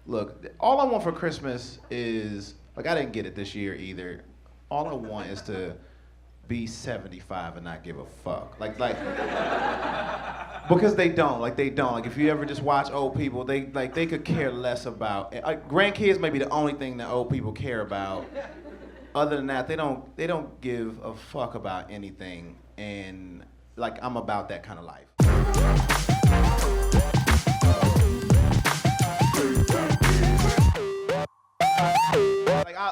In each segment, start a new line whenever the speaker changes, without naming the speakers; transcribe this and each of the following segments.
Look, all I want for Christmas is, like, I didn't get it this year either. All I want is to be 75 and not give a fuck. Like, because they don't. Like, if you ever just watch old people, they could care less about, grandkids may be the only thing that old people care about. Other than that, they don't give a fuck about anything. And, like, I'm about that kind of life.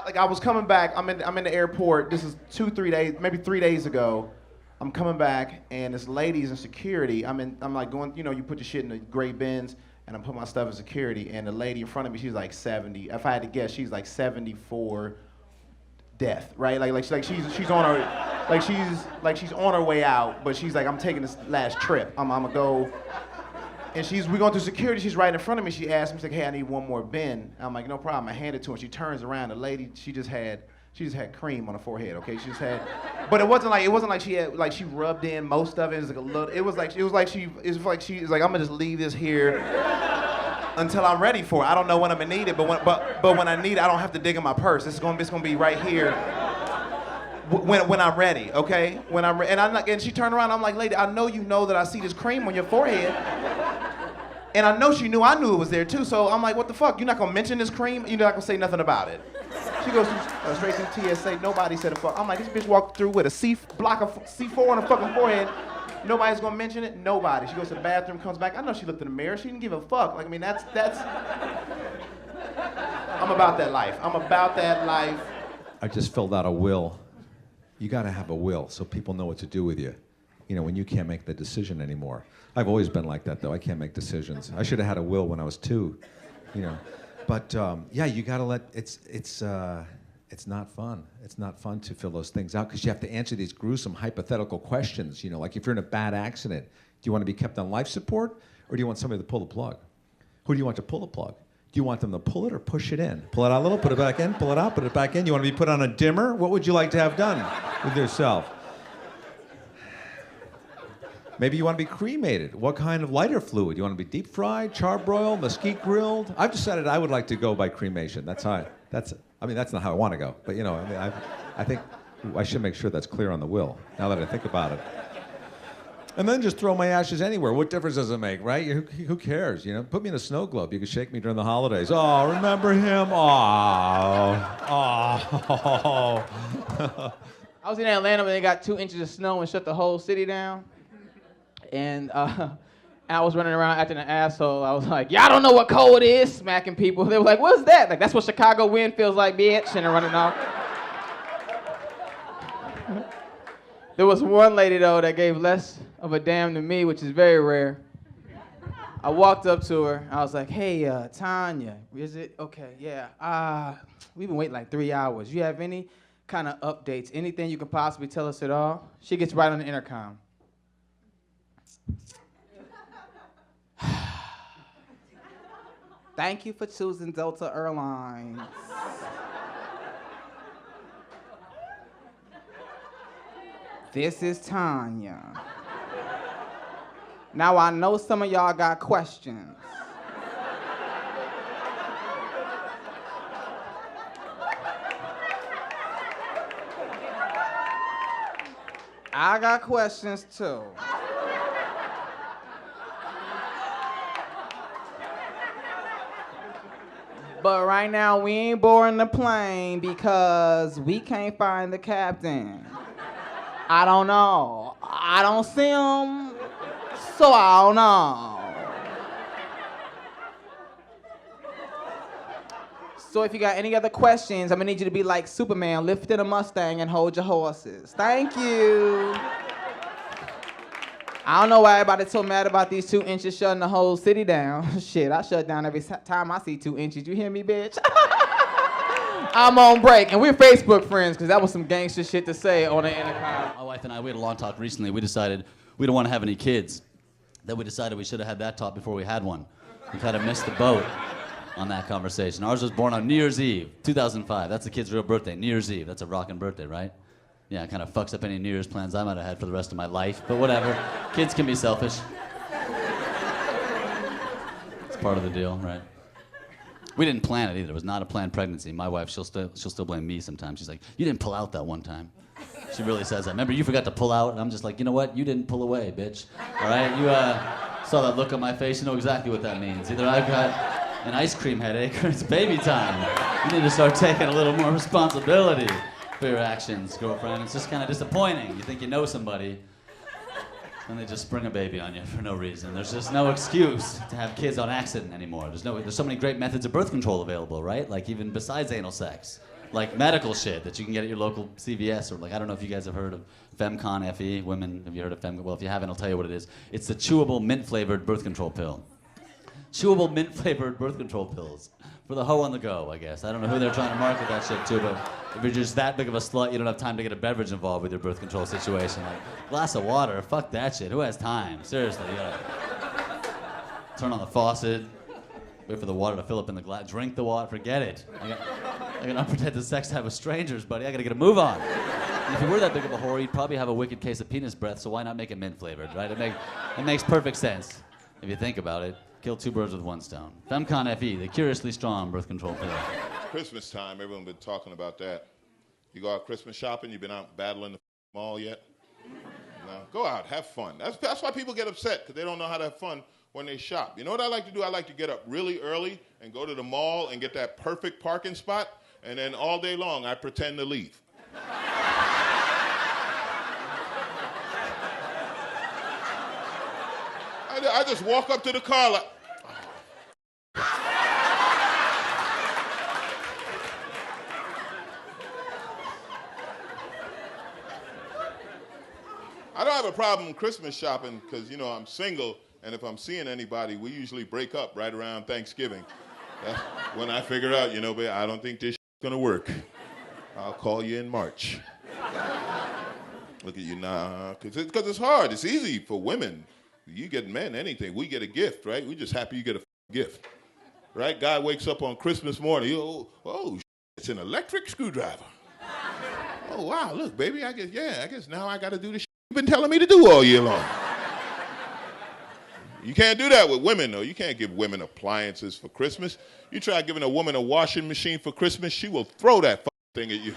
Like I was coming back. I'm in the airport. This is 2-3 days, maybe 3 days ago. I'm coming back, and this lady's in security. I'm like going, you put your shit in the gray bins, and I'm putting my stuff in security. And the lady in front of me, she's like 70. If I had to guess, she's like 74, death, right? She's on her, she's on her way out, but she's like, I'm taking this last trip. I'm gonna go. And we're going through security, she's right in front of me. She asked me, she's like, hey, I need one more bin. I'm like, no problem, I hand it to her. She turns around, the lady, she just had cream on her forehead, okay? She just had, but it wasn't like she had, like she rubbed in most of it. It was like a little, it was like she was like, I'm gonna just leave this here until I'm ready for it. I don't know when I'm gonna need it, but when I need it, I don't have to dig in my purse. It's gonna be right here when I'm ready, okay? And she turned around, I'm like, lady, I know you know that I see this cream on your forehead. And I know she knew I knew it was there too, so I'm like, what the fuck? You're not gonna mention this cream? You're not gonna say nothing about it? She goes straight to TSA, nobody said a fuck. I'm like, this bitch walked through with a block of C4 on her fucking forehead. Nobody's gonna mention it? Nobody. She goes to the bathroom, comes back. I know she looked in the mirror, she didn't give a fuck. Like, I mean, that's, I'm about that life.
I just filled out a will. You gotta have a will so people know what to do with you. When you can't make the decision anymore. I've always been like that, though. I can't make decisions. I should have had a will when I was 2, But yeah, you gotta let, it's not fun. It's not fun to fill those things out because you have to answer these gruesome hypothetical questions. Like if you're in a bad accident, do you want to be kept on life support or do you want somebody to pull the plug? Who do you want to pull the plug? Do you want them to pull it or push it in? Pull it out a little, put it back in, pull it out, put it back in. You want to be put on a dimmer? What would you like to have done with yourself? Maybe you want to be cremated. What kind of lighter fluid? You want to be deep fried, charbroiled, mesquite grilled? I've decided I would like to go by cremation. That's not how I want to go. But I think I should make sure that's clear on the will, now that I think about it. And then just throw my ashes anywhere. What difference does it make, right? Who cares, Put me in a snow globe. You can shake me during the holidays. Oh, remember him? Oh.
I was in Atlanta when they got 2 inches of snow and shut the whole city down. And I was running around acting an asshole. I was like, y'all don't know what cold is, smacking people. They were like, what's that? Like, that's what Chicago wind feels like, bitch, and running off. There was one lady, though, that gave less of a damn to me, which is very rare. I walked up to her. I was like, hey, Tanya, is it? Okay, yeah. We've been waiting like 3 hours. You have any kind of updates, anything you can possibly tell us at all? She gets right on the intercom. Thank you for choosing Delta Airlines. This is Tanya. Now I know some of y'all got questions. I got questions too. But right now, we ain't boarding the plane because we can't find the captain. I don't know. I don't see him, so I don't know. So if you got any other questions, I'm gonna need you to be like Superman, lift in a Mustang and hold your horses. Thank you. I don't know why everybody's so mad about these 2 inches shutting the whole city down. Shit, I shut down every time I see 2 inches. You hear me, bitch? I'm on break, and we're Facebook friends, because that was some gangster shit to say on the intercom.
My wife and I, we had a long talk recently. We decided we don't want to have any kids. Then we decided we should have had that talk before we had one. We kind of missed the boat on that conversation. Ours was born on New Year's Eve, 2005. That's the kid's real birthday, New Year's Eve. That's a rockin' birthday, right? Yeah, it kind of fucks up any New Year's plans I might have had for the rest of my life, but whatever. Kids can be selfish. It's part of the deal, right? We didn't plan it either. It was not a planned pregnancy. My wife, she'll still blame me sometimes. She's like, you didn't pull out that one time. She really says that. Remember, you forgot to pull out? And I'm just like, you know what? You didn't pull away, bitch. All right? You saw that look on my face. You know exactly what that means. Either I've got an ice cream headache or it's baby time. You need to start taking a little more responsibility for your actions, girlfriend. It's just kind of disappointing. You think you know somebody, and they just spring a baby on you for no reason. There's just no excuse to have kids on accident anymore. There's so many great methods of birth control available, right? Like even besides anal sex. Like medical shit that you can get at your local CVS, or like, I don't know if you guys have heard of Femcon FE. Women, have you heard of Femcon? Well, if you haven't, I'll tell you what it is. It's the chewable mint-flavored birth control pill. Chewable mint-flavored birth control pills. For the hoe on the go, I guess. I don't know who they're trying to market that shit to, but if you're just that big of a slut, you don't have time to get a beverage involved with your birth control situation. Like, glass of water, fuck that shit. Who has time? Seriously, you gotta turn on the faucet, wait for the water to fill up in the glass, drink the water, forget it. I got unprotected sex to have with strangers, buddy. I gotta get a move on. And if you were that big of a whore, you'd probably have a wicked case of penis breath, so why not make it mint-flavored, right? It makes perfect sense if you think about it. Kill two birds with one stone. Femcon FE, the curiously strong birth control pill.
Christmas time, everyone been talking about that. You go out Christmas shopping, you been out battling the mall yet? No, go out, have fun. That's why people get upset, because they don't know how to have fun when they shop. You know what I like to do? I like to get up really early and go to the mall and get that perfect parking spot, and then all day long I pretend to leave. I just walk up to the car like, I don't have a problem Christmas shopping because, you know, I'm single, and if I'm seeing anybody, we usually break up right around Thanksgiving. That's when I figure out, you know, babe, I don't think this is gonna work. I'll call you in March. Look at you now, because it's hard. It's easy for women. You get men anything. We get a gift, right? We're just happy you get a gift, right? Guy wakes up on Christmas morning. Oh, it's an electric screwdriver. Oh, wow, look, baby, I guess now I got to do the you've been telling me to do all year long. You can't do that with women, though. You can't give women appliances for Christmas. You try giving a woman a washing machine for Christmas, she will throw that thing at you.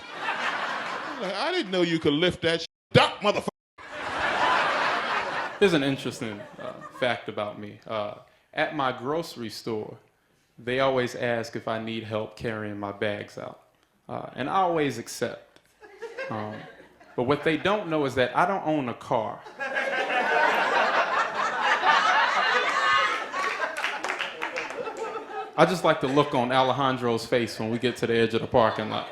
Like, I didn't know you could lift that Stop, motherfucker.
Here's an interesting fact about me. At my grocery store, they always ask if I need help carrying my bags out. And I always accept. But what they don't know is that I don't own a car. I just like the look on Alejandro's face when we get to the edge of the parking lot.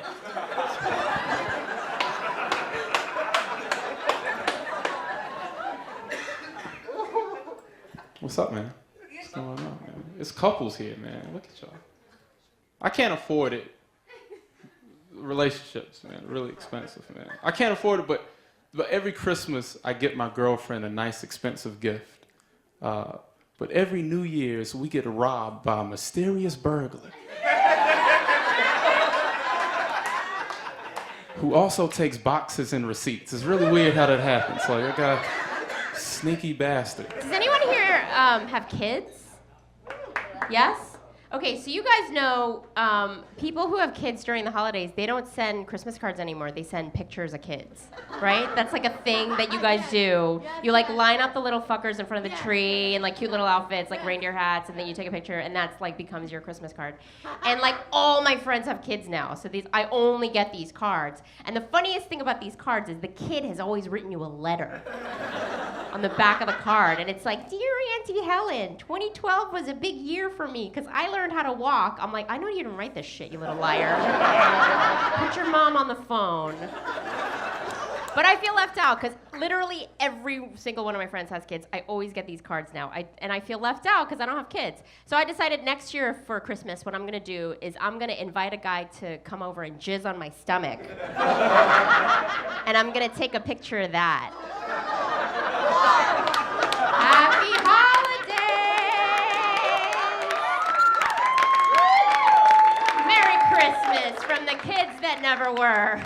What's up, man? What's going on, man? It's couples here, man. Look at y'all. I can't afford it. Relationships, man, really expensive, man. I can't afford it, but every Christmas I get my girlfriend a nice, expensive gift. But every New Year's we get robbed by a mysterious burglar who also takes boxes and receipts. It's really weird how that happens. Like, I got a sneaky bastard.
Does anyone here have kids? Yes? Okay, so you guys know people who have kids during the holidays, they don't send Christmas cards anymore. They send pictures of kids, right? That's like a thing that you guys do. You like line up the little fuckers in front of the tree in like cute little outfits, like reindeer hats, and then you take a picture, and that's like becomes your Christmas card. And like all my friends have kids now, so I only get these cards. And the funniest thing about these cards is the kid has always written you a letter on the back of the card, and it's like, "Dear Auntie Helen, 2012 was a big year for me because I learned how to walk." I'm like, "I know you didn't write this shit, you little liar. Put your mom on the phone." But I feel left out because literally every single one of my friends has kids. I always get these cards now, and I feel left out because I don't have kids. So I decided next year for Christmas, what I'm gonna do is I'm gonna invite a guy to come over and jizz on my stomach, and I'm gonna take a picture of that. Happy holidays! Merry Christmas from the kids that never were.